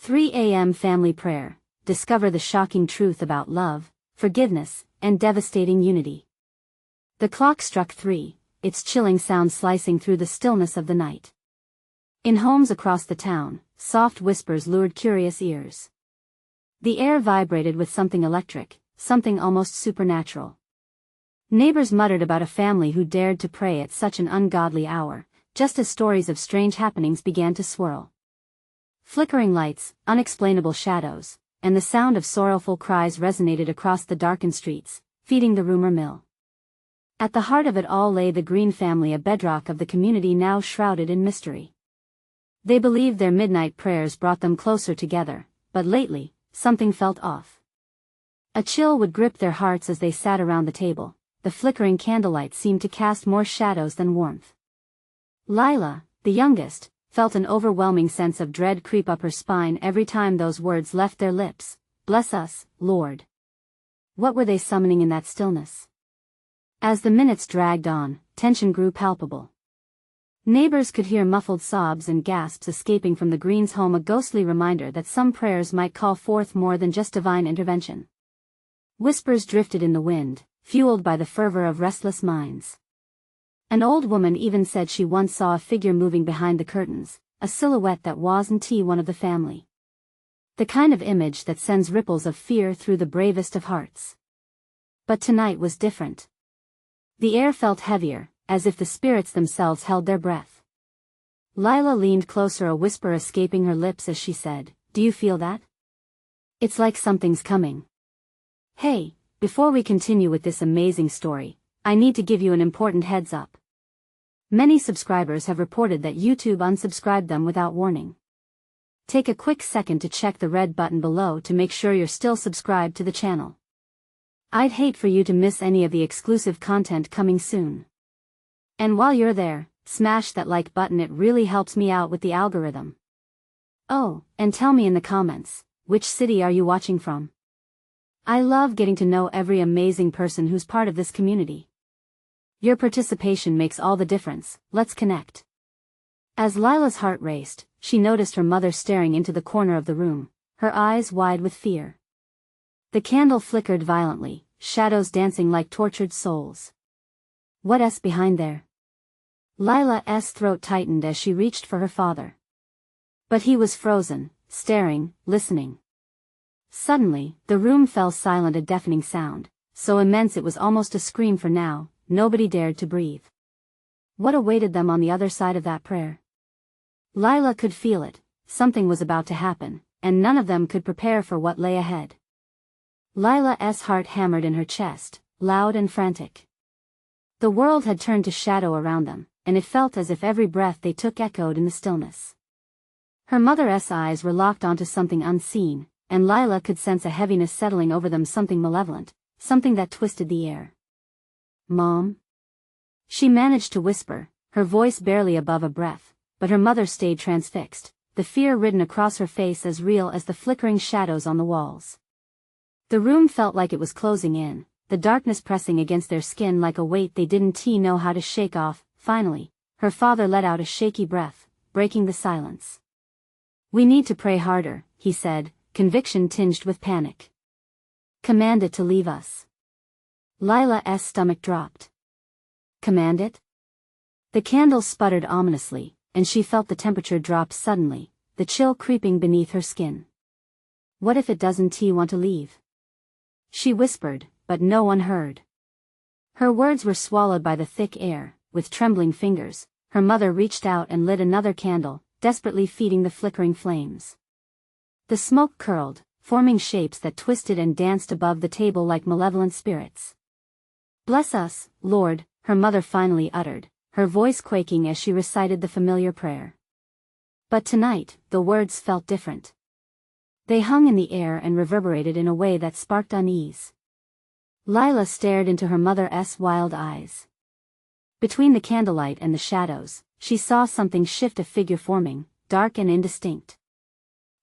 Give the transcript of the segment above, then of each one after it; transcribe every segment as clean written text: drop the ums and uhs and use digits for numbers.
3 a.m. family prayer. Discover the shocking truth about love, forgiveness, and devastating unity. The clock struck 3, its chilling sound slicing through the stillness of the night. In homes across the town, soft whispers lured curious ears. The air vibrated with something electric, something almost supernatural. Neighbors muttered about a family who dared to pray at such an ungodly hour, just as stories of strange happenings began to swirl. Flickering lights, unexplainable shadows, and the sound of sorrowful cries resonated across the darkened streets, feeding the rumor mill. At the heart of it all lay the Green family, a bedrock of the community now shrouded in mystery. They believed their midnight prayers brought them closer together, but lately, something felt off. A chill would grip their hearts as they sat around the table. The flickering candlelight seemed to cast more shadows than warmth. Lila, the youngest, felt an overwhelming sense of dread creep up her spine every time those words left their lips. "Bless us, Lord." What were they summoning in that stillness? As the minutes dragged on, tension grew palpable. Neighbors could hear muffled sobs and gasps escaping from the Greens' home, a ghostly reminder that some prayers might call forth more than just divine intervention. Whispers drifted in the wind, fueled by the fervor of restless minds. An old woman even said she once saw a figure moving behind the curtains, a silhouette that wasn't one of the family. The kind of image that sends ripples of fear through the bravest of hearts. But tonight was different. The air felt heavier, as if the spirits themselves held their breath. Lila leaned closer, a whisper escaping her lips as she said, "Do you feel that? It's like something's coming." Hey, before we continue with this amazing story, I need to give you an important heads up. Many subscribers have reported that YouTube unsubscribed them without warning. Take a quick second to check the red button below to make sure you're still subscribed to the channel. I'd hate for you to miss any of the exclusive content coming soon. And while you're there, smash that like button, it really helps me out with the algorithm. Oh, and tell me in the comments, which city are you watching from? I love getting to know every amazing person who's part of this community. Your participation makes all the difference. Let's connect. As Lila's heart raced, she noticed her mother staring into the corner of the room, her eyes wide with fear. The candle flickered violently, shadows dancing like tortured souls. What's behind there? Lila's throat tightened as she reached for her father. But he was frozen, staring, listening. Suddenly, the room fell silent, a deafening sound, so immense it was almost a scream, for now, nobody dared to breathe. What awaited them on the other side of that prayer? Lila could feel it, something was about to happen, and none of them could prepare for what lay ahead. Lila's heart hammered in her chest, loud and frantic. The world had turned to shadow around them, and it felt as if every breath they took echoed in the stillness. Her mother's eyes were locked onto something unseen, and Lila could sense a heaviness settling over them, something malevolent, something that twisted the air. "Mom?" She managed to whisper, her voice barely above a breath, but her mother stayed transfixed, the fear written across her face as real as the flickering shadows on the walls. The room felt like it was closing in, the darkness pressing against their skin like a weight they didn't know how to shake off. Finally, her father let out a shaky breath, breaking the silence. "We need to pray harder," he said, conviction tinged with panic. "Command it to leave us." Lila's stomach dropped. Command it? The candle sputtered ominously, and she felt the temperature drop suddenly, the chill creeping beneath her skin. "What if it doesn't want to leave?" She whispered, but no one heard. Her words were swallowed by the thick air. With trembling fingers, her mother reached out and lit another candle, desperately feeding the flickering flames. The smoke curled, forming shapes that twisted and danced above the table like malevolent spirits. "Bless us, Lord," her mother finally uttered, her voice quaking as she recited the familiar prayer. But tonight, the words felt different. They hung in the air and reverberated in a way that sparked unease. Lila stared into her mother's wild eyes. Between the candlelight and the shadows, she saw something shift, a figure forming, dark and indistinct.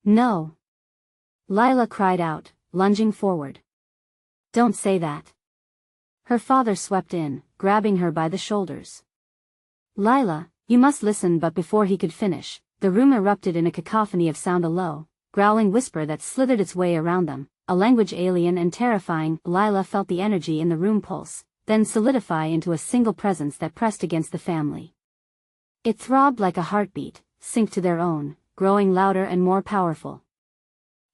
"No!" Lila cried out, lunging forward. "Don't say that." Her father swept in, grabbing her by the shoulders. "Lila, you must listen." But before he could finish, the room erupted in a cacophony of sound, a low, growling whisper that slithered its way around them, a language alien and terrifying. Lila felt the energy in the room pulse, then solidify into a single presence that pressed against the family. It throbbed like a heartbeat, synced to their own, growing louder and more powerful.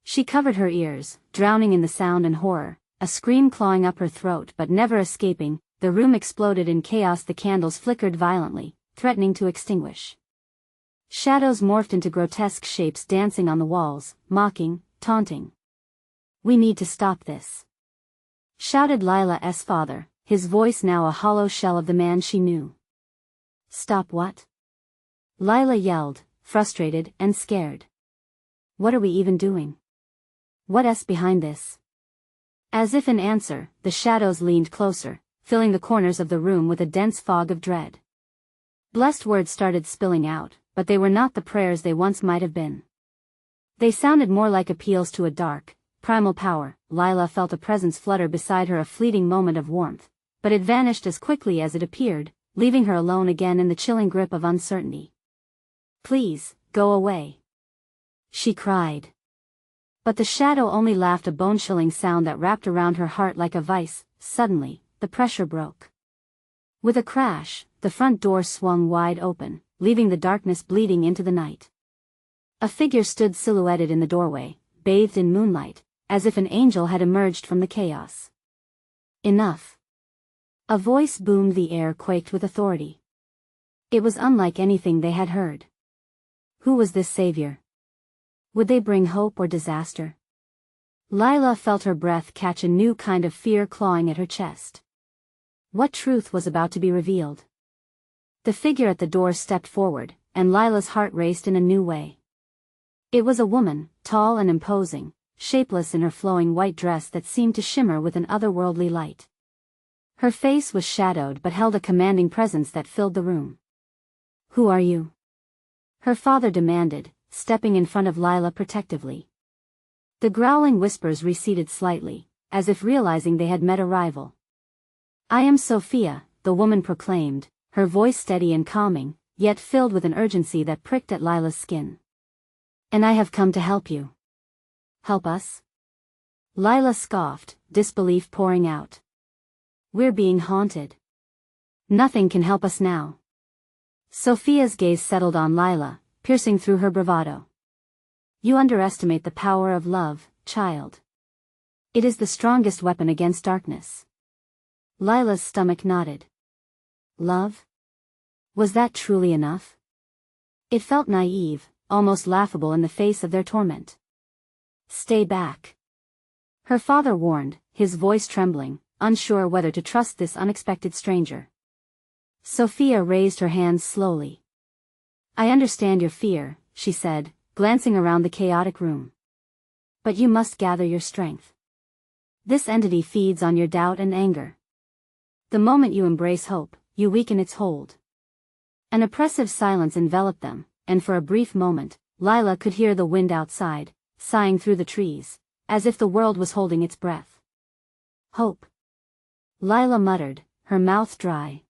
She covered her ears, drowning in the sound and horror, a scream clawing up her throat but never escaping. The room exploded in chaos. The candles flickered violently, threatening to extinguish. Shadows morphed into grotesque shapes dancing on the walls, mocking, taunting. "We need to stop this," shouted Lila's father, his voice now a hollow shell of the man she knew. "Stop what?" Lila yelled, frustrated and scared. "What are we even doing? What's behind this?" As if in answer, the shadows leaned closer, filling the corners of the room with a dense fog of dread. Blessed words started spilling out, but they were not the prayers they once might have been. They sounded more like appeals to a dark, primal power. Lila felt a presence flutter beside her, a fleeting moment of warmth, but it vanished as quickly as it appeared, leaving her alone again in the chilling grip of uncertainty. "Please, go away," she cried. But the shadow only laughed, a bone-chilling sound that wrapped around her heart like a vice. Suddenly, the pressure broke. With a crash, the front door swung wide open, leaving the darkness bleeding into the night. A figure stood silhouetted in the doorway, bathed in moonlight, as if an angel had emerged from the chaos. "Enough!" A voice boomed. The air quaked with authority. It was unlike anything they had heard. Who was this savior? Would they bring hope or disaster? Lila felt her breath catch, a new kind of fear clawing at her chest. What truth was about to be revealed? The figure at the door stepped forward, and Lila's heart raced in a new way. It was a woman, tall and imposing, shapeless in her flowing white dress that seemed to shimmer with an otherworldly light. Her face was shadowed but held a commanding presence that filled the room. "Who are you?" her father demanded, stepping in front of Lila protectively. The growling whispers receded slightly, as if realizing they had met a rival. "I am Sophia," the woman proclaimed, her voice steady and calming, yet filled with an urgency that pricked at Lila's skin. "And I have come to help you." "Help us?" Lila scoffed, disbelief pouring out. "We're being haunted. Nothing can help us now." Sophia's gaze settled on Lila, piercing through her bravado. "You underestimate the power of love, child. It is the strongest weapon against darkness." Lila's stomach knotted. Love? Was that truly enough? It felt naive, almost laughable in the face of their torment. "Stay back," her father warned, his voice trembling, unsure whether to trust this unexpected stranger. Sophia raised her hands slowly. "I understand your fear," she said, glancing around the chaotic room. "But you must gather your strength. This entity feeds on your doubt and anger. The moment you embrace hope, you weaken its hold." An oppressive silence enveloped them, and for a brief moment, Lila could hear the wind outside, sighing through the trees, as if the world was holding its breath. "Hope," Lila muttered, her mouth dry.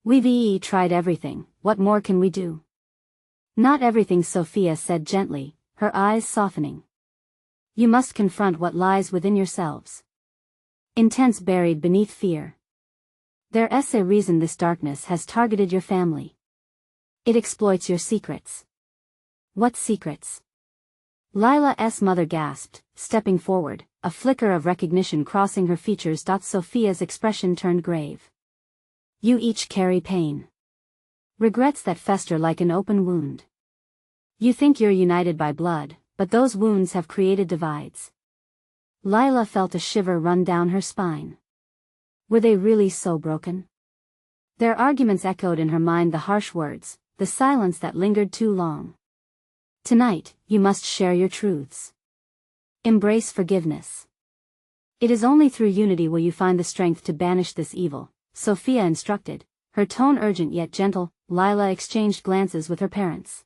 "We've tried everything, what more can we do?" "Not everything," Sophia said gently, her eyes softening. "You must confront what lies within yourselves. Intense buried beneath fear. There's a reason this darkness has targeted your family. It exploits your secrets." "What secrets?" Lila's mother gasped, stepping forward, a flicker of recognition crossing her features. Sophia's expression turned grave. "You each carry pain. Regrets that fester like an open wound. You think you're united by blood, but those wounds have created divides." Lila felt a shiver run down her spine. Were they really so broken? Their arguments echoed in her mind, the harsh words, the silence that lingered too long. "Tonight, you must share your truths. Embrace forgiveness. It is only through unity will you find the strength to banish this evil," Sophia instructed, her tone urgent yet gentle. Lila exchanged glances with her parents.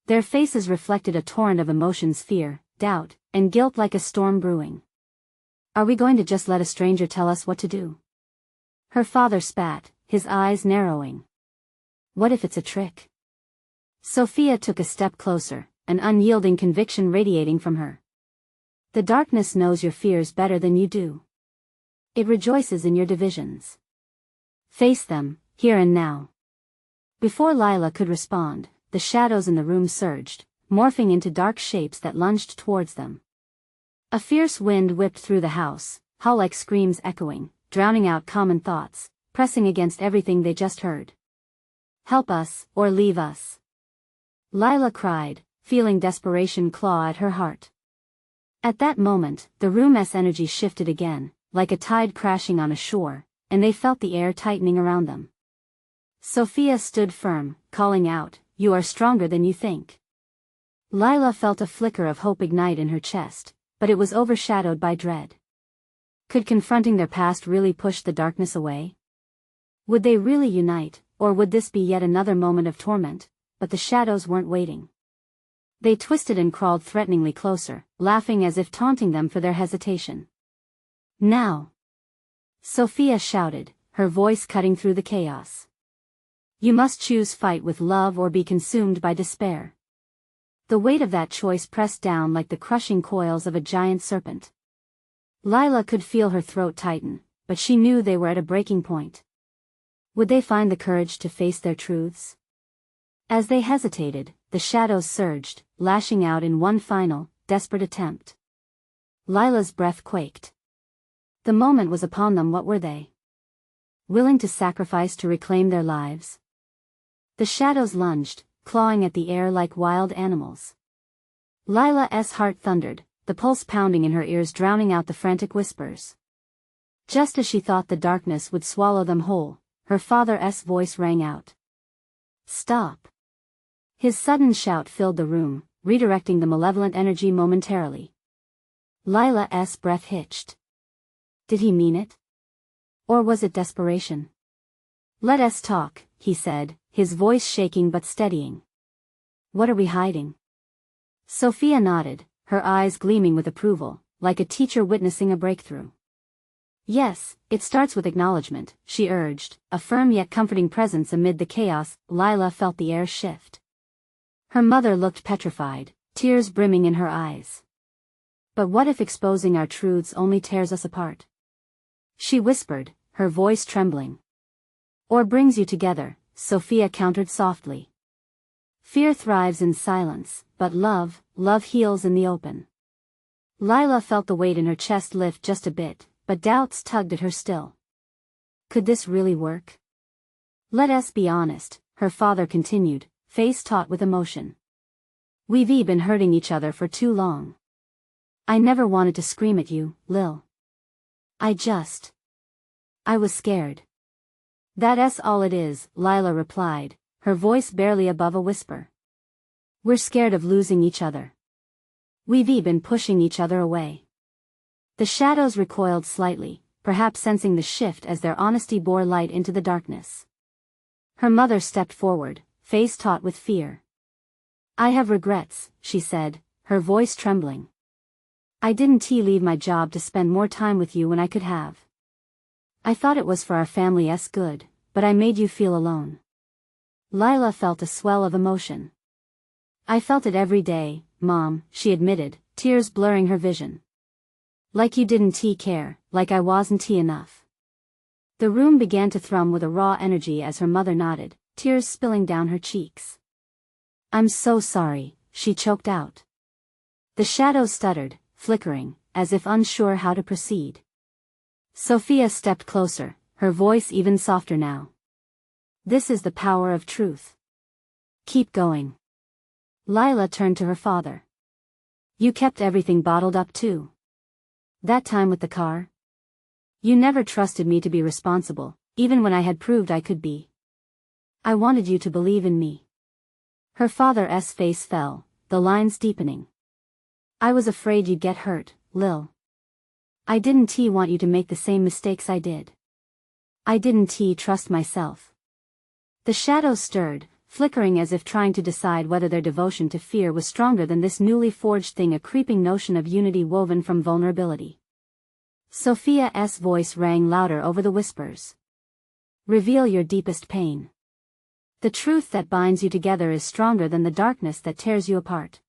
Their faces reflected a torrent of emotions, fear, doubt, and guilt like a storm brewing. "Are we going to just let a stranger tell us what to do?" Her father spat, his eyes narrowing. "What if it's a trick?" Sophia took a step closer, an unyielding conviction radiating from her. The darkness knows your fears better than you do. It rejoices in your divisions. Face them, here and now. Before Lila could respond, the shadows in the room surged, morphing into dark shapes that lunged towards them. A fierce wind whipped through the house, howl-like screams echoing, drowning out common thoughts, pressing against everything they just heard. Help us, or leave us. Lila cried, feeling desperation claw at her heart. At that moment, the room's energy shifted again, like a tide crashing on a shore, and they felt the air tightening around them. Sophia stood firm, calling out, "You are stronger than you think." Lila felt a flicker of hope ignite in her chest, but it was overshadowed by dread. Could confronting their past really push the darkness away? Would they really unite, or would this be yet another moment of torment? But the shadows weren't waiting. They twisted and crawled threateningly closer, laughing as if taunting them for their hesitation. "Now!" Sophia shouted, her voice cutting through the chaos. "You must choose fight with love or be consumed by despair." The weight of that choice pressed down like the crushing coils of a giant serpent. Lila could feel her throat tighten, but she knew they were at a breaking point. Would they find the courage to face their truths? As they hesitated, the shadows surged, lashing out in one final, desperate attempt. Lila's breath quaked. The moment was upon them. What were they willing to sacrifice to reclaim their lives? The shadows lunged, clawing at the air like wild animals. Lila's heart thundered, the pulse pounding in her ears drowning out the frantic whispers. Just as she thought the darkness would swallow them whole, her father's voice rang out. "Stop!" His sudden shout filled the room, redirecting the malevolent energy momentarily. Lila's breath hitched. Did he mean it? Or was it desperation? "Let us talk," he said, his voice shaking but steadying. "What are we hiding?" Sophia nodded, her eyes gleaming with approval, like a teacher witnessing a breakthrough. "Yes, it starts with acknowledgement," she urged, a firm yet comforting presence amid the chaos. Lila felt the air shift. Her mother looked petrified, tears brimming in her eyes. "But what if exposing our truths only tears us apart?" she whispered, her voice trembling. "Or brings you together," Sophia countered softly. "Fear thrives in silence, but love heals in the open." Lila felt the weight in her chest lift just a bit, but doubts tugged at her still. Could this really work? "Let us be honest," her father continued, face taut with emotion. "We've been hurting each other for too long. I never wanted to scream at you, Lil. I was scared." "That's all it is," Lila replied, her voice barely above a whisper. "We're scared of losing each other. We've been pushing each other away." The shadows recoiled slightly, perhaps sensing the shift as their honesty bore light into the darkness. Her mother stepped forward, face taut with fear. "I have regrets," she said, her voice trembling. "I didn't leave my job to spend more time with you when I could have. I thought it was for our family's good, but I made you feel alone." Lila felt a swell of emotion. "I felt it every day, Mom," she admitted, tears blurring her vision. "Like you didn't care, like I wasn't enough." The room began to thrum with a raw energy as her mother nodded, tears spilling down her cheeks. "I'm so sorry," she choked out. The shadows stuttered, flickering, as if unsure how to proceed. Sophia stepped closer, her voice even softer now. "This is the power of truth. Keep going." Lila turned to her father. "You kept everything bottled up too. That time with the car? You never trusted me to be responsible, even when I had proved I could be. I wanted you to believe in me." Her father's face fell, the lines deepening. "I was afraid you'd get hurt, Lil. I didn't want you to make the same mistakes I did. I didn't trust myself." The shadows stirred, flickering as if trying to decide whether their devotion to fear was stronger than this newly forged thing, a creeping notion of unity woven from vulnerability. Sophia's voice rang louder over the whispers. "Reveal your deepest pain. The truth that binds you together is stronger than the darkness that tears you apart."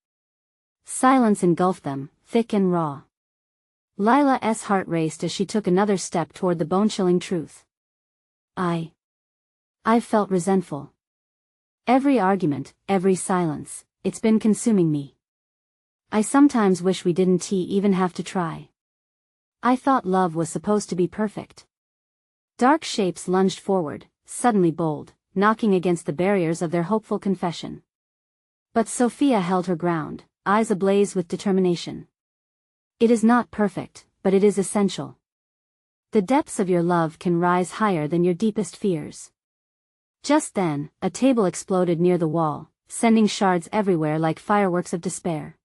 Silence engulfed them, thick and raw. Lila's heart raced as she took another step toward the bone-chilling truth. I've felt resentful. Every argument, every silence, it's been consuming me. I sometimes wish we didn't even have to try. I thought love was supposed to be perfect. Dark shapes lunged forward, suddenly bold, knocking against the barriers of their hopeful confession. But Sophia held her ground, eyes ablaze with determination. It is not perfect, but it is essential. The depths of your love can rise higher than your deepest fears. Just then, a table exploded near the wall, sending shards everywhere like fireworks of despair.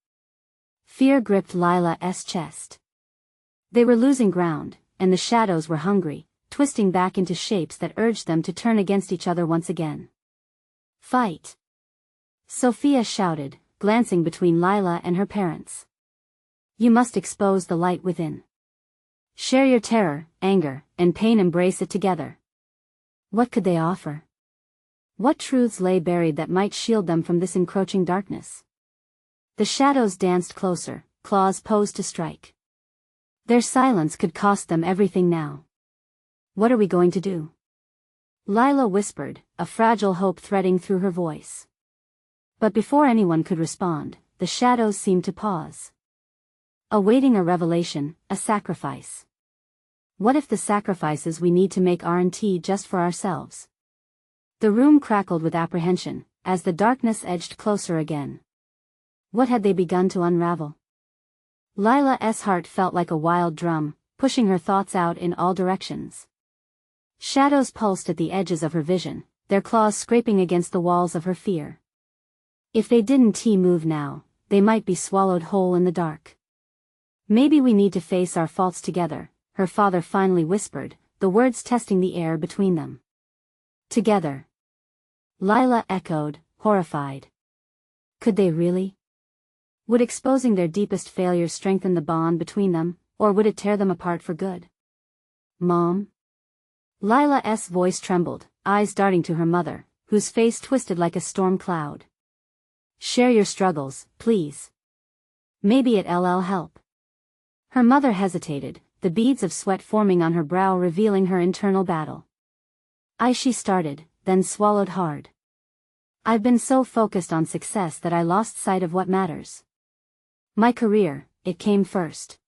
Fear gripped Lila's chest. They were losing ground, and the shadows were hungry, twisting back into shapes that urged them to turn against each other once again. Fight! Sophia shouted, glancing between Lila and her parents. You must expose the light within. Share your terror, anger, and pain, embrace it together. What could they offer? What truths lay buried that might shield them from this encroaching darkness? The shadows danced closer, claws posed to strike. Their silence could cost them everything now. What are we going to do? Lila whispered, a fragile hope threading through her voice. But before anyone could respond, the shadows seemed to pause. Awaiting a revelation, a sacrifice. What if the sacrifices we need to make aren't just for ourselves? The room crackled with apprehension, as the darkness edged closer again. What had they begun to unravel? Lila's heart felt like a wild drum, pushing her thoughts out in all directions. Shadows pulsed at the edges of her vision, their claws scraping against the walls of her fear. If they didn't move now, they might be swallowed whole in the dark. Maybe we need to face our faults together, her father finally whispered, the words testing the air between them. Together. Lila echoed, horrified. Could they really? Would exposing their deepest failures strengthen the bond between them, or would it tear them apart for good? Mom? Lila's voice trembled, eyes darting to her mother, whose face twisted like a storm cloud. Share your struggles, please. Maybe it'll help. Her mother hesitated, the beads of sweat forming on her brow revealing her internal battle. She started, then swallowed hard. I've been so focused on success that I lost sight of what matters. My career, it came first.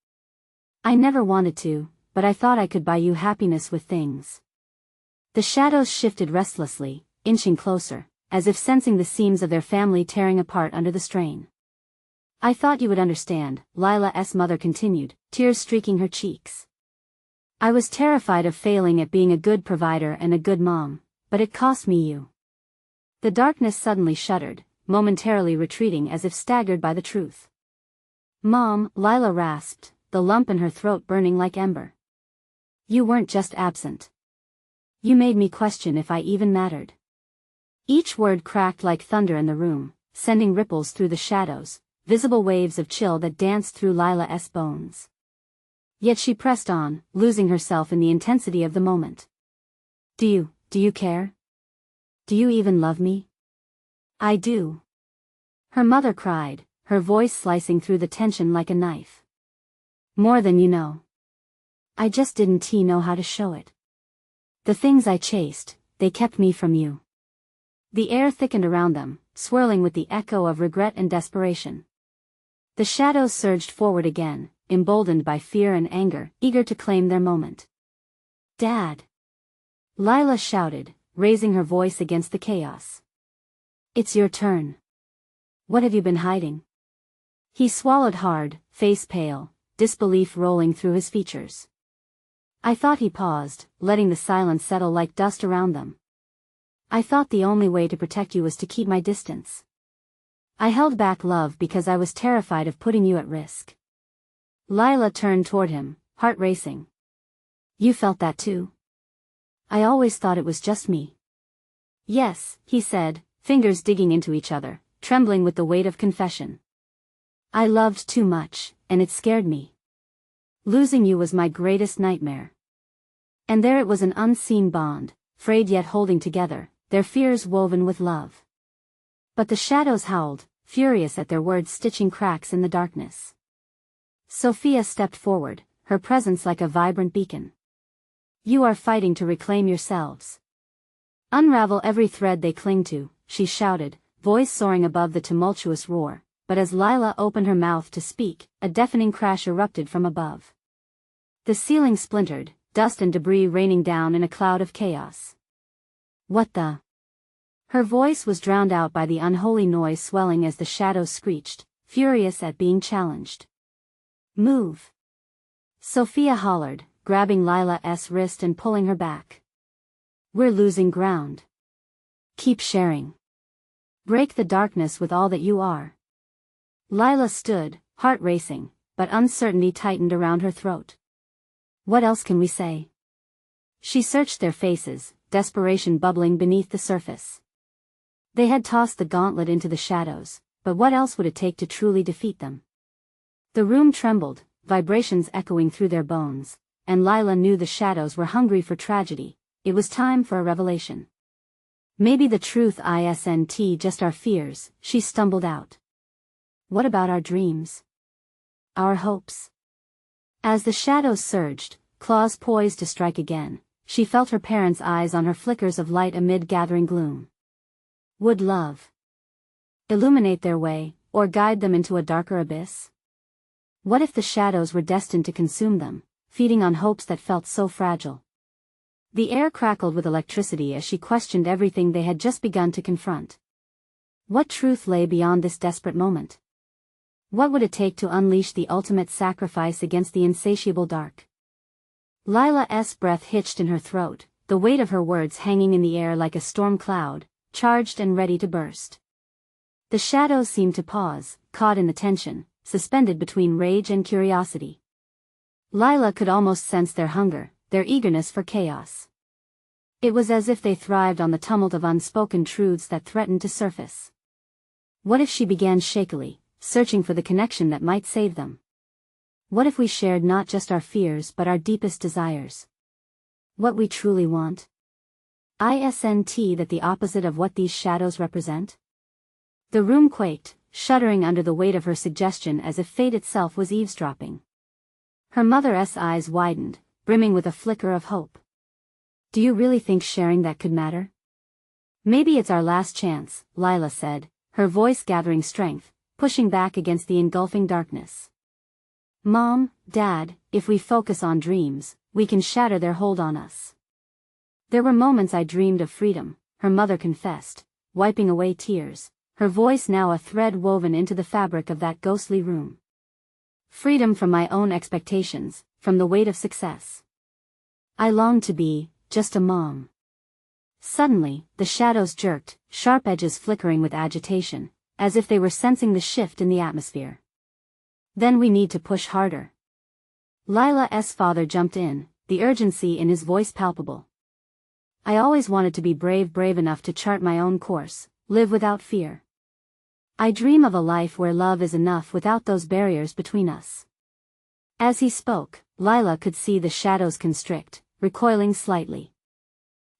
I never wanted to, but I thought I could buy you happiness with things. The shadows shifted restlessly, inching closer, as if sensing the seams of their family tearing apart under the strain. I thought you would understand, Lila's mother continued, tears streaking her cheeks. I was terrified of failing at being a good provider and a good mom, but it cost me you. The darkness suddenly shuddered, momentarily retreating as if staggered by the truth. Mom, Lila rasped, the lump in her throat burning like ember. You weren't just absent. You made me question if I even mattered. Each word cracked like thunder in the room, sending ripples through the shadows, visible waves of chill that danced through Lila's bones. Yet she pressed on, losing herself in the intensity of the moment. Do you care? Do you even love me? I do. Her mother cried, her voice slicing through the tension like a knife. More than you know. I just didn't know how to show it. The things I chased, they kept me from you. The air thickened around them, swirling with the echo of regret and desperation. The shadows surged forward again, emboldened by fear and anger, eager to claim their moment. Dad! Lila shouted, raising her voice against the chaos. It's your turn. What have you been hiding? He swallowed hard, face pale, disbelief rolling through his features. I thought he paused, letting the silence settle like dust around them. I thought the only way to protect you was to keep my distance. I held back love because I was terrified of putting you at risk. Lila turned toward him, heart racing. You felt that too? I always thought it was just me. Yes, he said, fingers digging into each other, trembling with the weight of confession. I loved too much, and it scared me. Losing you was my greatest nightmare. And there it was, an unseen bond, frayed yet holding together, their fears woven with love. But the shadows howled, furious at their words stitching cracks in the darkness. Sophia stepped forward, her presence like a vibrant beacon. You are fighting to reclaim yourselves. Unravel every thread they cling to, she shouted, voice soaring above the tumultuous roar, but as Lila opened her mouth to speak, a deafening crash erupted from above. The ceiling splintered, dust and debris raining down in a cloud of chaos. What the? Her voice was drowned out by the unholy noise swelling as the shadows screeched, furious at being challenged. Move! Sophia hollered, grabbing Lila's wrist and pulling her back. We're losing ground. Keep sharing. Break the darkness with all that you are. Lila stood, heart racing, but uncertainty tightened around her throat. What else can we say? She searched their faces, desperation bubbling beneath the surface. They had tossed the gauntlet into the shadows, but what else would it take to truly defeat them? The room trembled, vibrations echoing through their bones, and Lila knew the shadows were hungry for tragedy. It was time for a revelation. Maybe the truth isn't just our fears, she stumbled out. What about our dreams? Our hopes? As the shadows surged, claws poised to strike again, she felt her parents' eyes on her, flickers of light amid gathering gloom. Would love illuminate their way, or guide them into a darker abyss? What if the shadows were destined to consume them, feeding on hopes that felt so fragile? The air crackled with electricity as she questioned everything they had just begun to confront. What truth lay beyond this desperate moment? What would it take to unleash the ultimate sacrifice against the insatiable dark? Lila's breath hitched in her throat, the weight of her words hanging in the air like a storm cloud, charged and ready to burst. The shadows seemed to pause, caught in the tension, suspended between rage and curiosity. Lila could almost sense their hunger, their eagerness for chaos. It was as if they thrived on the tumult of unspoken truths that threatened to surface. What if she began shakily, searching for the connection that might save them? What if we shared not just our fears but our deepest desires? What we truly want? Isn't that the opposite of what these shadows represent? The room quaked, shuddering under the weight of her suggestion as if fate itself was eavesdropping. Her mother's eyes widened, brimming with a flicker of hope. Do you really think sharing that could matter? Maybe it's our last chance, Lila said, her voice gathering strength, pushing back against the engulfing darkness. Mom, Dad, if we focus on dreams, we can shatter their hold on us. There were moments I dreamed of freedom, her mother confessed, wiping away tears, her voice now a thread woven into the fabric of that ghostly room. Freedom from my own expectations, from the weight of success. I longed to be, just a mom. Suddenly, the shadows jerked, sharp edges flickering with agitation, as if they were sensing the shift in the atmosphere. Then we need to push harder. Lila's father jumped in, the urgency in his voice palpable. I always wanted to be brave enough to chart my own course, live without fear. I dream of a life where love is enough without those barriers between us. As he spoke, Lila could see the shadows constrict, recoiling slightly.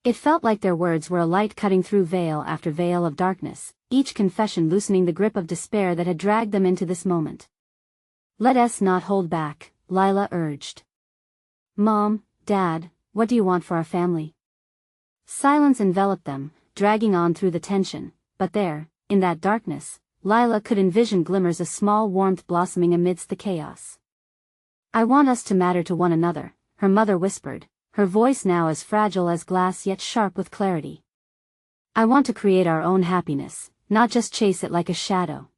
It felt like their words were a light cutting through veil after veil of darkness, each confession loosening the grip of despair that had dragged them into this moment. Let us not hold back, Lila urged. Mom, Dad, what do you want for our family? Silence enveloped them, dragging on through the tension, but there, in that darkness, Lila could envision glimmers of small warmth blossoming amidst the chaos. I want us to matter to one another, her mother whispered, her voice now as fragile as glass yet sharp with clarity. I want to create our own happiness, not just chase it like a shadow.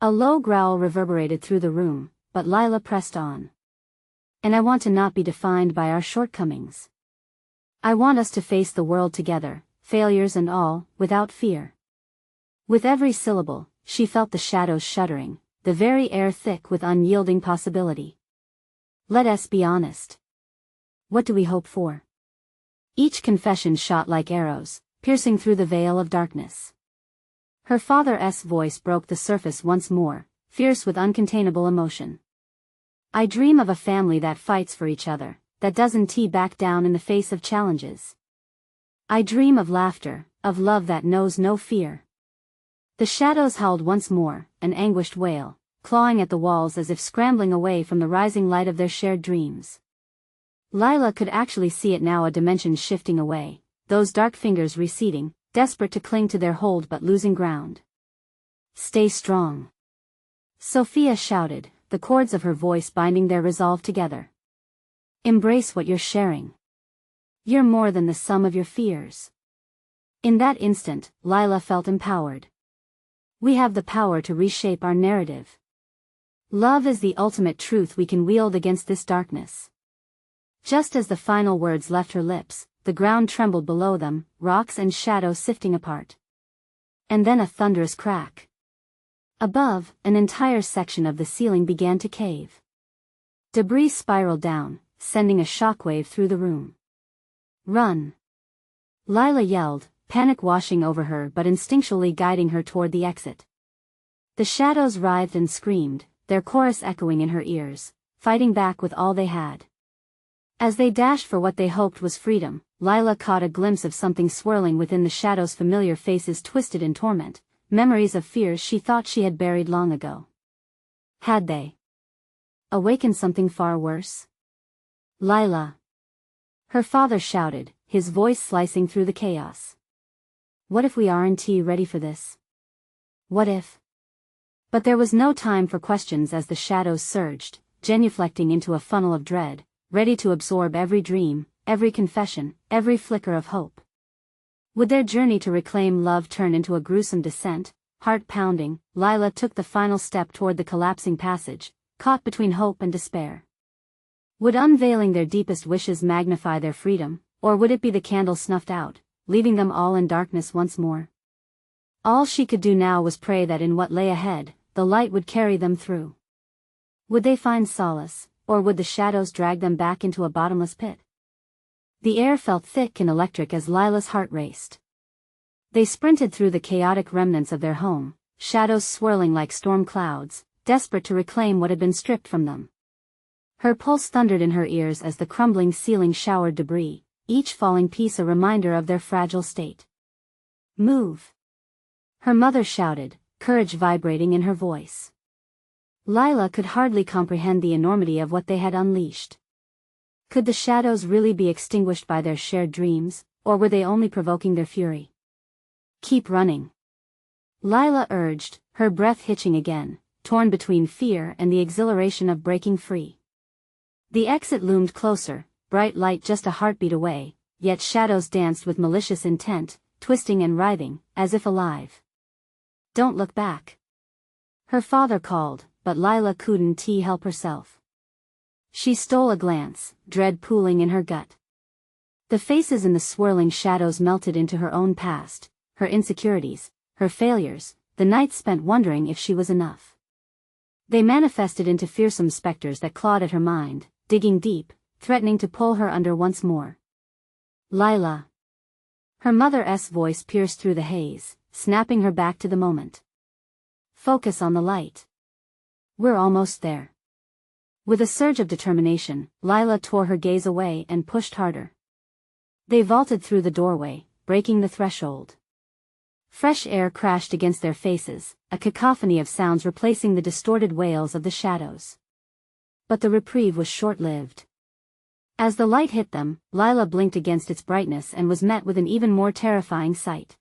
A low growl reverberated through the room, but Lila pressed on. And I want to not be defined by our shortcomings. I want us to face the world together, failures and all, without fear. With every syllable, she felt the shadows shuddering, the very air thick with unyielding possibility. Let us be honest. What do we hope for? Each confession shot like arrows, piercing through the veil of darkness. Her father's voice broke the surface once more, fierce with uncontainable emotion. I dream of a family that fights for each other, that doesn't back down in the face of challenges. I dream of laughter, of love that knows no fear. The shadows howled once more, an anguished wail, clawing at the walls as if scrambling away from the rising light of their shared dreams. Lila could actually see it now, a dimension shifting away, those dark fingers receding, desperate to cling to their hold but losing ground. "Stay strong," Sophia shouted, the chords of her voice binding their resolve together. "Embrace what you're sharing. You're more than the sum of your fears." In that instant, Lila felt empowered. We have the power to reshape our narrative. Love is the ultimate truth we can wield against this darkness. Just as the final words left her lips, the ground trembled below them, rocks and shadows sifting apart. And then a thunderous crack. Above, an entire section of the ceiling began to cave. Debris spiraled down, sending a shockwave through the room. "Run!" Lila yelled, panic washing over her but instinctually guiding her toward the exit. The shadows writhed and screamed, their chorus echoing in her ears, fighting back with all they had. As they dashed for what they hoped was freedom, Lila caught a glimpse of something swirling within the shadows, familiar faces twisted in torment, memories of fears she thought she had buried long ago. Had they awakened something far worse? "Lila!" Her father shouted, his voice slicing through the chaos. "What if we aren't ready for this? What if?" But there was no time for questions as the shadows surged, genuflecting into a funnel of dread, ready to absorb every dream, every confession, every flicker of hope. Would their journey to reclaim love turn into a gruesome descent? Heart pounding, Lila took the final step toward the collapsing passage, caught between hope and despair. Would unveiling their deepest wishes magnify their freedom, or would it be the candle snuffed out, leaving them all in darkness once more? All she could do now was pray that in what lay ahead, the light would carry them through. Would they find solace, or would the shadows drag them back into a bottomless pit? The air felt thick and electric as Lila's heart raced. They sprinted through the chaotic remnants of their home, shadows swirling like storm clouds, desperate to reclaim what had been stripped from them. Her pulse thundered in her ears as the crumbling ceiling showered debris, each falling piece a reminder of their fragile state. "Move!" her mother shouted, courage vibrating in her voice. Lila could hardly comprehend the enormity of what they had unleashed. Could the shadows really be extinguished by their shared dreams, or were they only provoking their fury? "Keep running," Lila urged, her breath hitching again, torn between fear and the exhilaration of breaking free. The exit loomed closer, bright light just a heartbeat away, yet shadows danced with malicious intent, twisting and writhing, as if alive. "Don't look back," her father called, but Lila couldn't help herself. She stole a glance, dread pooling in her gut. The faces in the swirling shadows melted into her own past, her insecurities, her failures, the nights spent wondering if she was enough. They manifested into fearsome specters that clawed at her mind, digging deep, threatening to pull her under once more. "Lila!" Her mother's voice pierced through the haze, snapping her back to the moment. "Focus on the light. We're almost there." With a surge of determination, Lila tore her gaze away and pushed harder. They vaulted through the doorway, breaking the threshold. Fresh air crashed against their faces, a cacophony of sounds replacing the distorted wails of the shadows. But the reprieve was short-lived. As the light hit them, Lila blinked against its brightness and was met with an even more terrifying sight.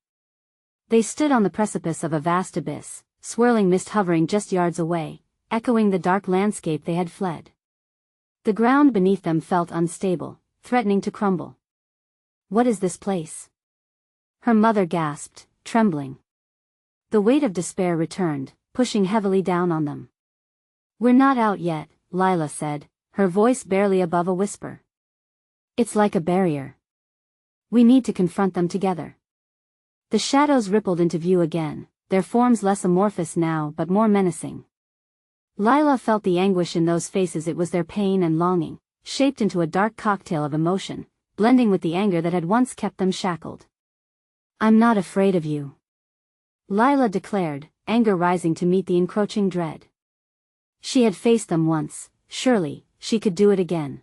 They stood on the precipice of a vast abyss, swirling mist hovering just yards away, echoing the dark landscape they had fled. The ground beneath them felt unstable, threatening to crumble. "What is this place?" her mother gasped, trembling. The weight of despair returned, pushing heavily down on them. "We're not out yet," Lila said, her voice barely above a whisper. "It's like a barrier. We need to confront them together." The shadows rippled into view again, their forms less amorphous now but more menacing. Lila felt the anguish in those faces. It was their pain and longing, shaped into a dark cocktail of emotion, blending with the anger that had once kept them shackled. "I'm not afraid of you," Lila declared, anger rising to meet the encroaching dread. She had faced them once, surely, she could do it again.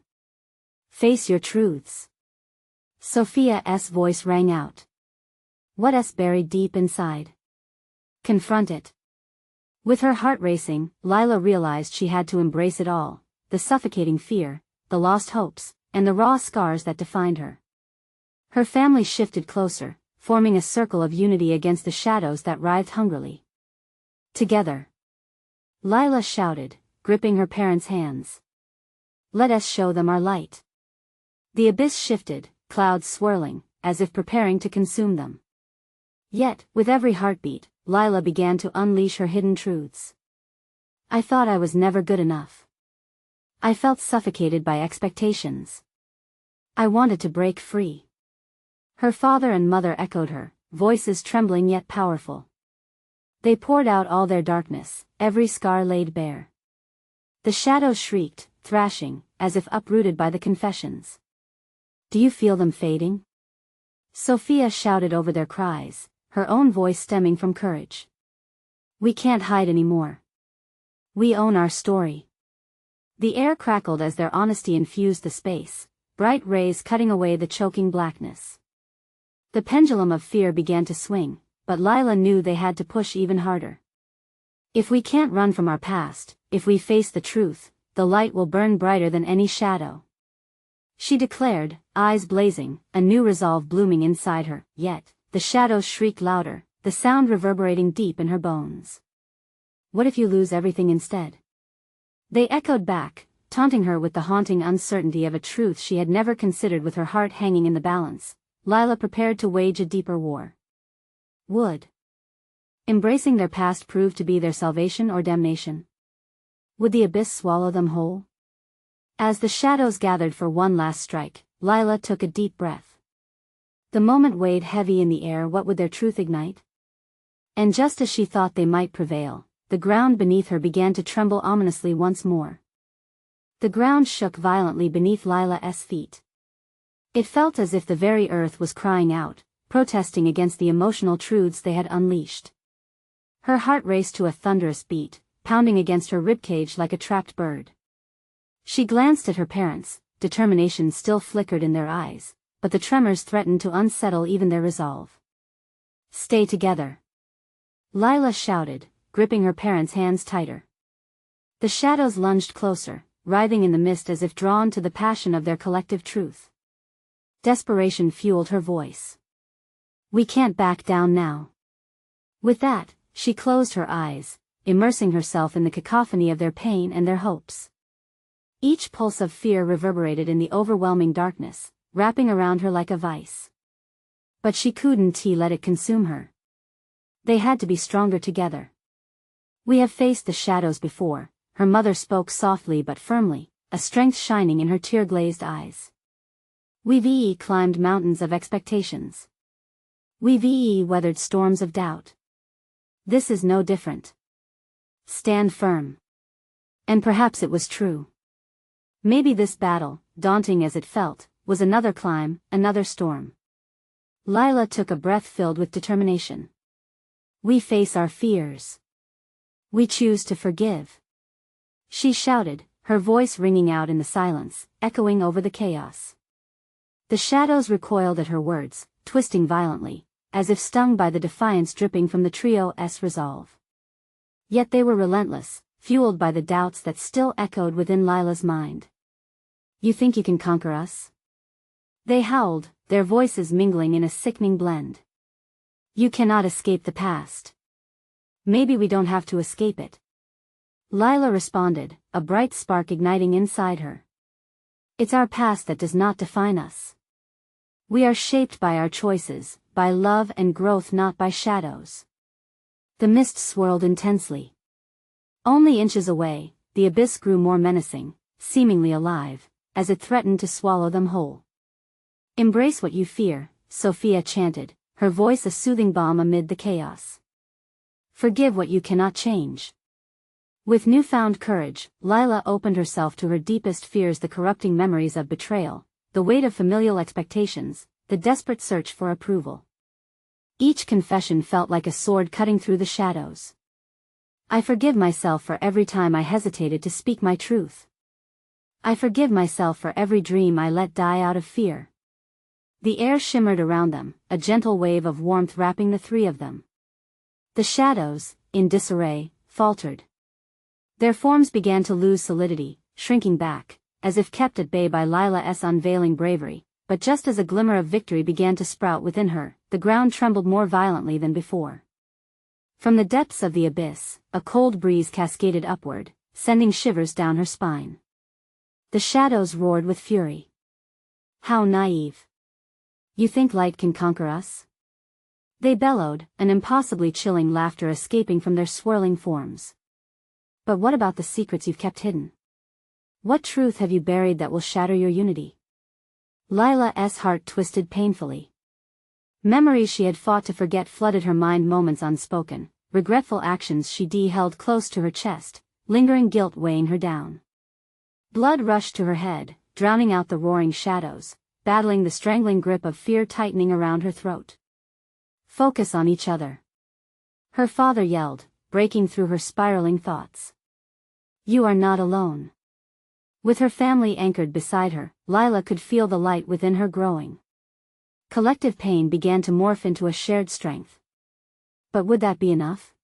"Face your truths." Sophia's voice rang out. What's buried deep inside? Confront it. With her heart racing, Lila realized she had to embrace it all, the suffocating fear, the lost hopes, and the raw scars that defined her. Her family shifted closer, forming a circle of unity against the shadows that writhed hungrily. Together. Lila shouted, gripping her parents' hands. Let us show them our light. The abyss shifted, clouds swirling, as if preparing to consume them. Yet, with every heartbeat, Lila began to unleash her hidden truths. I thought I was never good enough. I felt suffocated by expectations. I wanted to break free. Her father and mother echoed her, voices trembling yet powerful. They poured out all their darkness, every scar laid bare. The shadows shrieked, thrashing, as if uprooted by the confessions. Do you feel them fading? Sophia shouted over their cries, her own voice stemming from courage. We can't hide anymore. We own our story. The air crackled as their honesty infused the space, bright rays cutting away the choking blackness. The pendulum of fear began to swing, but Lila knew they had to push even harder. If we can't run from our past, if we face the truth, the light will burn brighter than any shadow. She declared, eyes blazing, a new resolve blooming inside her, yet, the shadows shrieked louder, the sound reverberating deep in her bones. What if you lose everything instead? They echoed back, taunting her with the haunting uncertainty of a truth she had never considered. With her heart hanging in the balance, Lila prepared to wage a deeper war. Would embracing their past prove to be their salvation or damnation? Would the abyss swallow them whole? As the shadows gathered for one last strike, Lila took a deep breath. The moment weighed heavy in the air. What would their truth ignite? And just as she thought they might prevail, the ground beneath her began to tremble ominously once more. The ground shook violently beneath Lila's feet. It felt as if the very earth was crying out, protesting against the emotional truths they had unleashed. Her heart raced to a thunderous beat, pounding against her ribcage like a trapped bird. She glanced at her parents, determination still flickered in their eyes, but the tremors threatened to unsettle even their resolve. Stay together. Lila shouted, gripping her parents' hands tighter. The shadows lunged closer, writhing in the mist as if drawn to the passion of their collective truth. Desperation fueled her voice. We can't back down now. With that, she closed her eyes, immersing herself in the cacophony of their pain and their hopes. Each pulse of fear reverberated in the overwhelming darkness, wrapping around her like a vice. But she couldn't let it consume her. They had to be stronger together. We have faced the shadows before, her mother spoke softly but firmly, a strength shining in her tear-glazed eyes. We've climbed mountains of expectations. We've weathered storms of doubt. This is no different. Stand firm. And perhaps it was true. Maybe this battle, daunting as it felt, was another climb, another storm. Lila took a breath filled with determination. We face our fears. We choose to forgive. She shouted, her voice ringing out in the silence, echoing over the chaos. The shadows recoiled at her words, twisting violently, as if stung by the defiance dripping from the trio's resolve. Yet they were relentless, fueled by the doubts that still echoed within Lila's mind. You think you can conquer us? They howled, their voices mingling in a sickening blend. You cannot escape the past. Maybe we don't have to escape it. Lila responded, a bright spark igniting inside her. It's our past that does not define us. We are shaped by our choices, by love and growth, not by shadows. The mist swirled intensely. Only inches away, the abyss grew more menacing, seemingly alive, as it threatened to swallow them whole. Embrace what you fear, Sophia chanted, her voice a soothing balm amid the chaos. Forgive what you cannot change. With newfound courage, Lila opened herself to her deepest fears, the corrupting memories of betrayal, the weight of familial expectations, the desperate search for approval. Each confession felt like a sword cutting through the shadows. I forgive myself for every time I hesitated to speak my truth. I forgive myself for every dream I let die out of fear. The air shimmered around them, a gentle wave of warmth wrapping the three of them. The shadows, in disarray, faltered. Their forms began to lose solidity, shrinking back, as if kept at bay by Lila's unveiling bravery, but just as a glimmer of victory began to sprout within her, the ground trembled more violently than before. From the depths of the abyss, a cold breeze cascaded upward, sending shivers down her spine. The shadows roared with fury. How naive. You think light can conquer us? They bellowed, an impossibly chilling laughter escaping from their swirling forms. But what about the secrets you've kept hidden? What truth have you buried that will shatter your unity? Lila's heart twisted painfully. Memories she had fought to forget flooded her mind, moments unspoken, regretful actions she held close to her chest, lingering guilt weighing her down. Blood rushed to her head, drowning out the roaring shadows, battling the strangling grip of fear tightening around her throat. Focus on each other. Her father yelled, breaking through her spiraling thoughts. You are not alone. With her family anchored beside her, Lila could feel the light within her growing. Collective pain began to morph into a shared strength. But would that be enough?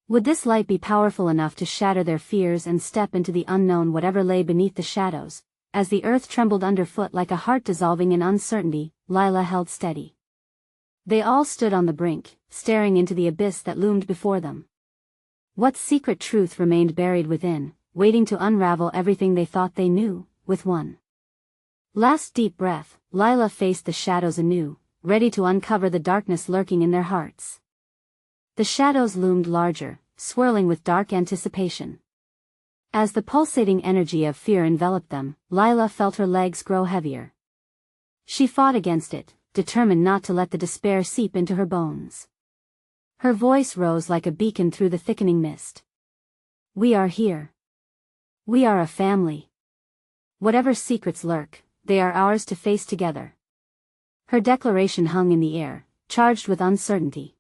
Would this light be powerful enough to shatter their fears and step into the unknown, whatever lay beneath the shadows? As the earth trembled underfoot like a heart dissolving in uncertainty, Lila held steady. They all stood on the brink, staring into the abyss that loomed before them. What secret truth remained buried within, waiting to unravel everything they thought they knew? With one last deep breath, Lila faced the shadows anew, ready to uncover the darkness lurking in their hearts. The shadows loomed larger, swirling with dark anticipation. As the pulsating energy of fear enveloped them, Lila felt her legs grow heavier. She fought against it, determined not to let the despair seep into her bones. Her voice rose like a beacon through the thickening mist. We are here. We are a family. Whatever secrets lurk, they are ours to face together. Her declaration hung in the air, charged with uncertainty.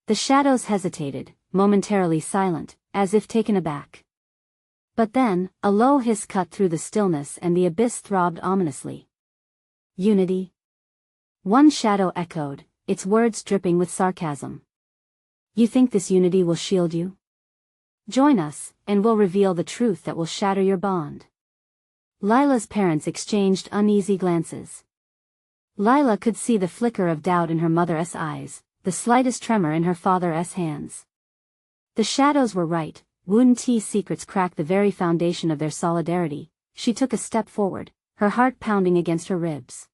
The shadows hesitated, momentarily silent, as if taken aback. But then, a low hiss cut through the stillness and the abyss throbbed ominously. Unity? One shadow echoed, its words dripping with sarcasm. You think this unity will shield you? Join us, and we'll reveal the truth that will shatter your bond. Lila's parents exchanged uneasy glances. Lila could see the flicker of doubt in her mother's eyes, the slightest tremor in her father's hands. The shadows were right, Woon-T's secrets cracked the very foundation of their solidarity. She took a step forward, her heart pounding against her ribs.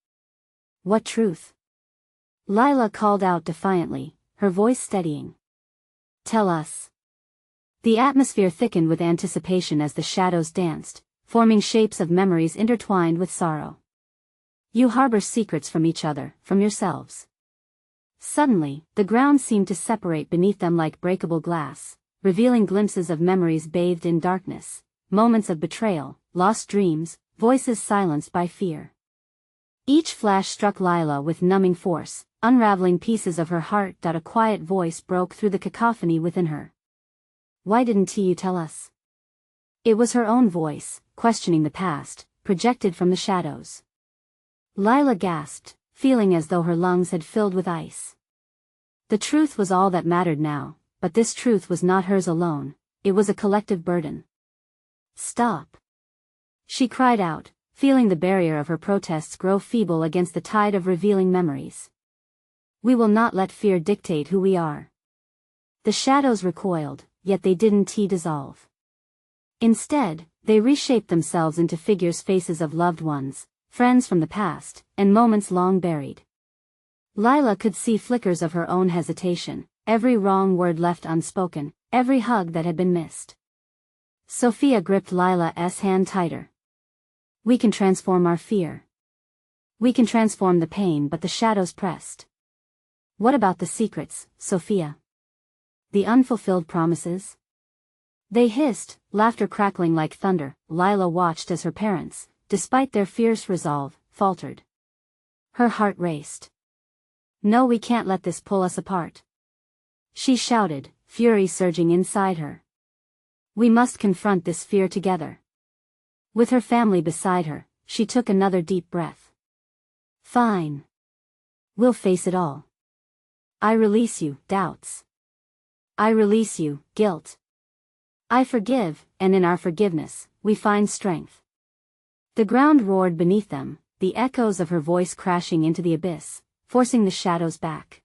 What truth? Lila called out defiantly, her voice steadying. Tell us. The atmosphere thickened with anticipation as the shadows danced, forming shapes of memories intertwined with sorrow. You harbor secrets from each other, from yourselves. Suddenly, the ground seemed to separate beneath them like breakable glass, revealing glimpses of memories bathed in darkness, moments of betrayal, lost dreams, voices silenced by fear. Each flash struck Lila with numbing force, unraveling pieces of her heart. A quiet voice broke through the cacophony within her. Why didn't you tell us? It was her own voice, questioning the past, projected from the shadows. Lila gasped, feeling as though her lungs had filled with ice. The truth was all that mattered now, but this truth was not hers alone, it was a collective burden. Stop! She cried out, feeling the barrier of her protests grow feeble against the tide of revealing memories. We will not let fear dictate who we are. The shadows recoiled, yet they didn't dissolve. Instead, they reshaped themselves into figures, faces of loved ones, friends from the past, and moments long buried. Lila could see flickers of her own hesitation, every wrong word left unspoken, every hug that had been missed. Sophia gripped Lila's hand tighter. We can transform our fear. We can transform the pain, but the shadows pressed. What about the secrets, Sophia? The unfulfilled promises? They hissed, laughter crackling like thunder. Lila watched as her parents, despite their fierce resolve, faltered. Her heart raced. No, we can't let this pull us apart. She shouted, fury surging inside her. We must confront this fear together. With her family beside her, she took another deep breath. Fine. We'll face it all. I release you, doubts. I release you, guilt. I forgive, and in our forgiveness, we find strength. The ground roared beneath them, the echoes of her voice crashing into the abyss, forcing the shadows back.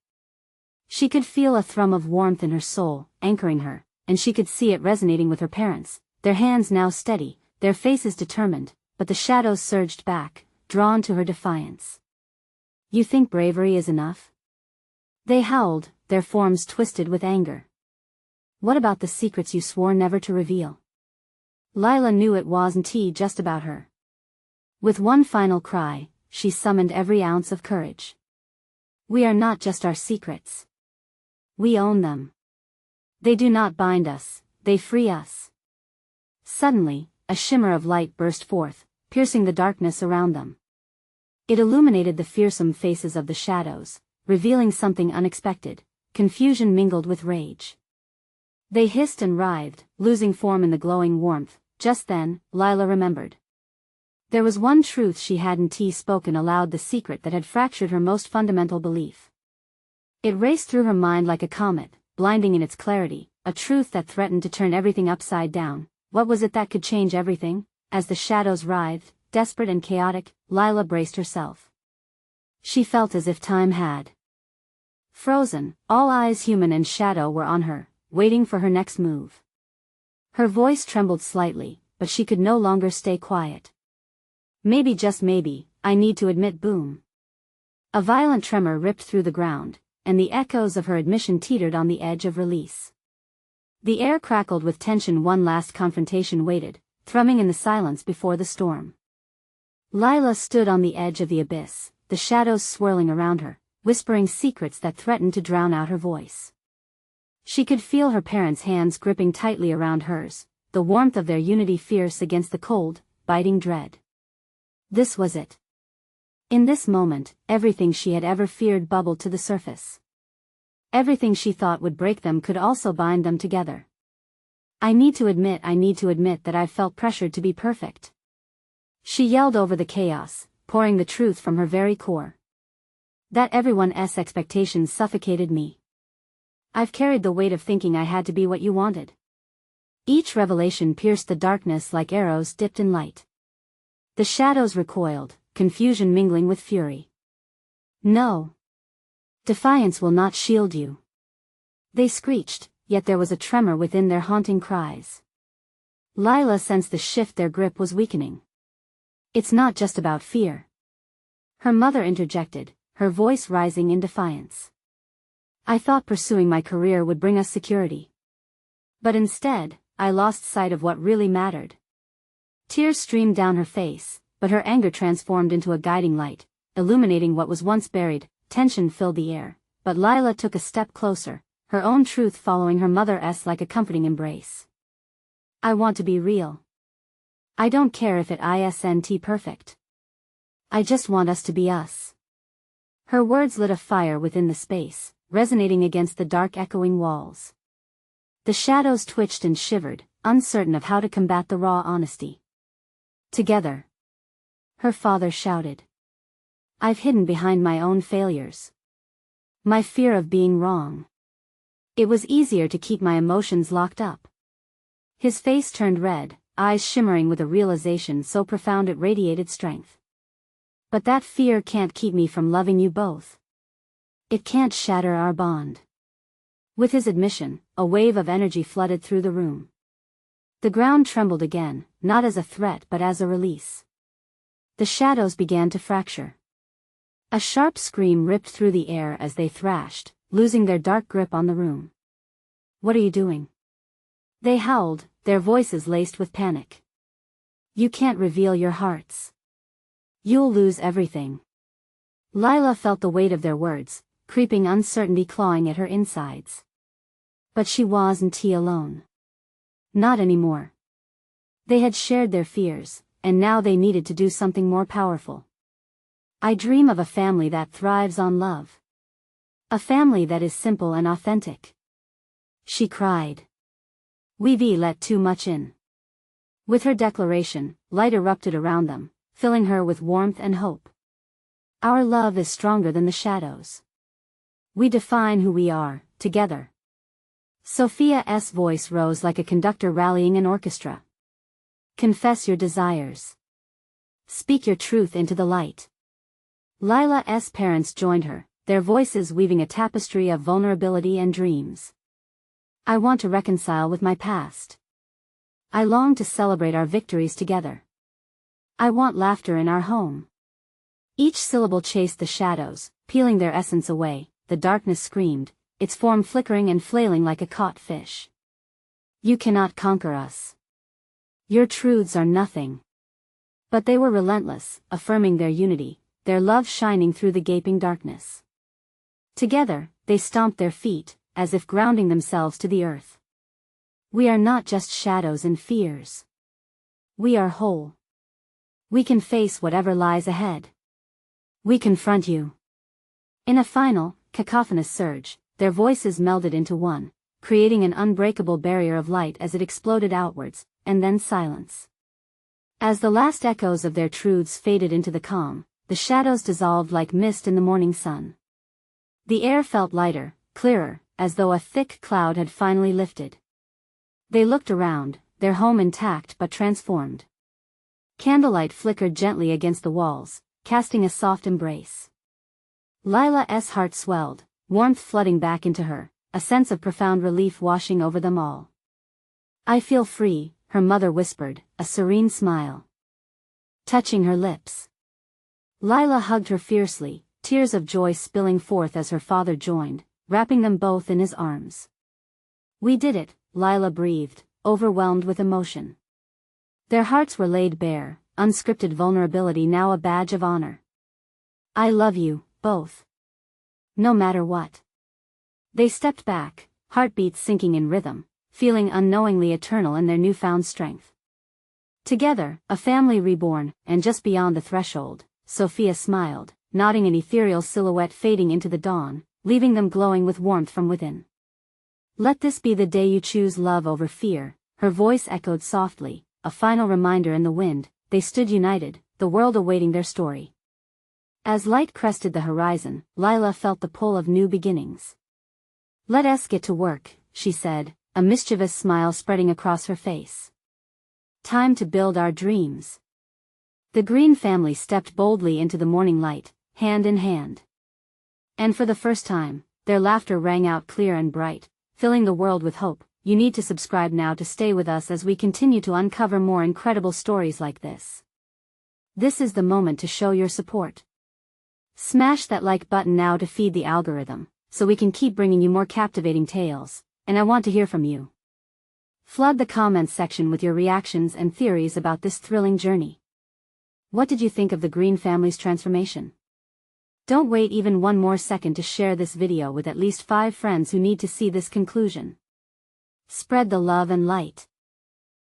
She could feel a thrum of warmth in her soul, anchoring her, and she could see it resonating with her parents, their hands now steady, their faces determined, but the shadows surged back, drawn to her defiance. You think bravery is enough? They howled, their forms twisted with anger. What about the secrets you swore never to reveal? Lila knew it wasn't just about her. With one final cry, she summoned every ounce of courage. We are not just our secrets. We own them. They do not bind us, they free us. Suddenly, a shimmer of light burst forth, piercing the darkness around them. It illuminated the fearsome faces of the shadows, revealing something unexpected, confusion mingled with rage. They hissed and writhed, losing form in the glowing warmth. Just then, Lila remembered. There was one truth she hadn't spoken aloud, the secret that had fractured her most fundamental belief. It raced through her mind like a comet, blinding in its clarity, a truth that threatened to turn everything upside down. What was it that could change everything? As the shadows writhed, desperate and chaotic, Lila braced herself. She felt as if time had frozen, all eyes, human and shadow, were on her, waiting for her next move. Her voice trembled slightly, but she could no longer stay quiet. Maybe, just maybe, I need to admit, boom. A violent tremor ripped through the ground, and the echoes of her admission teetered on the edge of release. The air crackled with tension. One last confrontation waited, thrumming in the silence before the storm. Lila stood on the edge of the abyss, the shadows swirling around her, whispering secrets that threatened to drown out her voice. She could feel her parents' hands gripping tightly around hers, the warmth of their unity fierce against the cold, biting dread. This was it. In this moment, everything she had ever feared bubbled to the surface. Everything she thought would break them could also bind them together. I need to admit that I've felt pressured to be perfect. She yelled over the chaos, pouring the truth from her very core. That everyone's expectations suffocated me. I've carried the weight of thinking I had to be what you wanted. Each revelation pierced the darkness like arrows dipped in light. The shadows recoiled, confusion mingling with fury. No. Defiance will not shield you. They screeched, yet there was a tremor within their haunting cries. Lila sensed the shift. Their grip was weakening. It's not just about fear. Her mother interjected, her voice rising in defiance. I thought pursuing my career would bring us security. But instead, I lost sight of what really mattered. Tears streamed down her face, but her anger transformed into a guiding light, illuminating what was once buried. Tension filled the air, but Lila took a step closer, her own truth following her mother's like a comforting embrace. I want to be real. I don't care if it isn't perfect. I just want us to be us. Her words lit a fire within the space, resonating against the dark echoing walls. The shadows twitched and shivered, uncertain of how to combat the raw honesty. Together. Her father shouted. I've hidden behind my own failures. My fear of being wrong. It was easier to keep my emotions locked up. His face turned red, eyes shimmering with a realization so profound it radiated strength. But that fear can't keep me from loving you both. It can't shatter our bond. With his admission, a wave of energy flooded through the room. The ground trembled again, not as a threat but as a release. The shadows began to fracture. A sharp scream ripped through the air as they thrashed, losing their dark grip on the room. What are you doing? They howled, their voices laced with panic. You can't reveal your hearts. You'll lose everything. Lila felt the weight of their words, creeping uncertainty clawing at her insides. But she wasn't alone. Not anymore. They had shared their fears, and now they needed to do something more powerful. I dream of a family that thrives on love. A family that is simple and authentic. She cried. We've let too much in. With her declaration, light erupted around them, filling her with warmth and hope. Our love is stronger than the shadows. We define who we are, together. Sophia's voice rose like a conductor rallying an orchestra. Confess your desires. Speak your truth into the light. Lila's parents joined her, their voices weaving a tapestry of vulnerability and dreams. I want to reconcile with my past. I long to celebrate our victories together. I want laughter in our home. Each syllable chased the shadows, peeling their essence away. The darkness screamed, its form flickering and flailing like a caught fish. You cannot conquer us. Your truths are nothing. But they were relentless, affirming their unity, their love shining through the gaping darkness. Together, they stomped their feet, as if grounding themselves to the earth. We are not just shadows and fears. We are whole. We can face whatever lies ahead. We confront you. In a final, cacophonous surge, their voices melded into one, creating an unbreakable barrier of light as it exploded outwards, and then silence. As the last echoes of their truths faded into the calm, the shadows dissolved like mist in the morning sun. The air felt lighter, clearer, as though a thick cloud had finally lifted. They looked around, their home intact but transformed. Candlelight flickered gently against the walls, casting a soft embrace. Lila's heart swelled, warmth flooding back into her, a sense of profound relief washing over them all. I feel free, her mother whispered, a serene smile touching her lips. Lila hugged her fiercely, tears of joy spilling forth as her father joined, wrapping them both in his arms. We did it, Lila breathed, overwhelmed with emotion. Their hearts were laid bare, unscripted vulnerability now a badge of honor. I love you, both. No matter what. They stepped back, heartbeats sinking in rhythm, feeling unknowingly eternal in their newfound strength. Together, a family reborn, and just beyond the threshold, Sophia smiled, nodding an ethereal silhouette fading into the dawn, leaving them glowing with warmth from within. Let this be the day you choose love over fear, her voice echoed softly, a final reminder in the wind. They stood united, the world awaiting their story. As light crested the horizon, Lila felt the pull of new beginnings. Let us get to work, she said, a mischievous smile spreading across her face. Time to build our dreams. The Green family stepped boldly into the morning light, hand in hand. And for the first time, their laughter rang out clear and bright, filling the world with hope. You need to subscribe now to stay with us as we continue to uncover more incredible stories like this. This is the moment to show your support. Smash that like button now to feed the algorithm, so we can keep bringing you more captivating tales, and I want to hear from you. Flood the comments section with your reactions and theories about this thrilling journey. What did you think of the Green family's transformation? Don't wait even one more second to share this video with at least 5 friends who need to see this conclusion. Spread the love and light.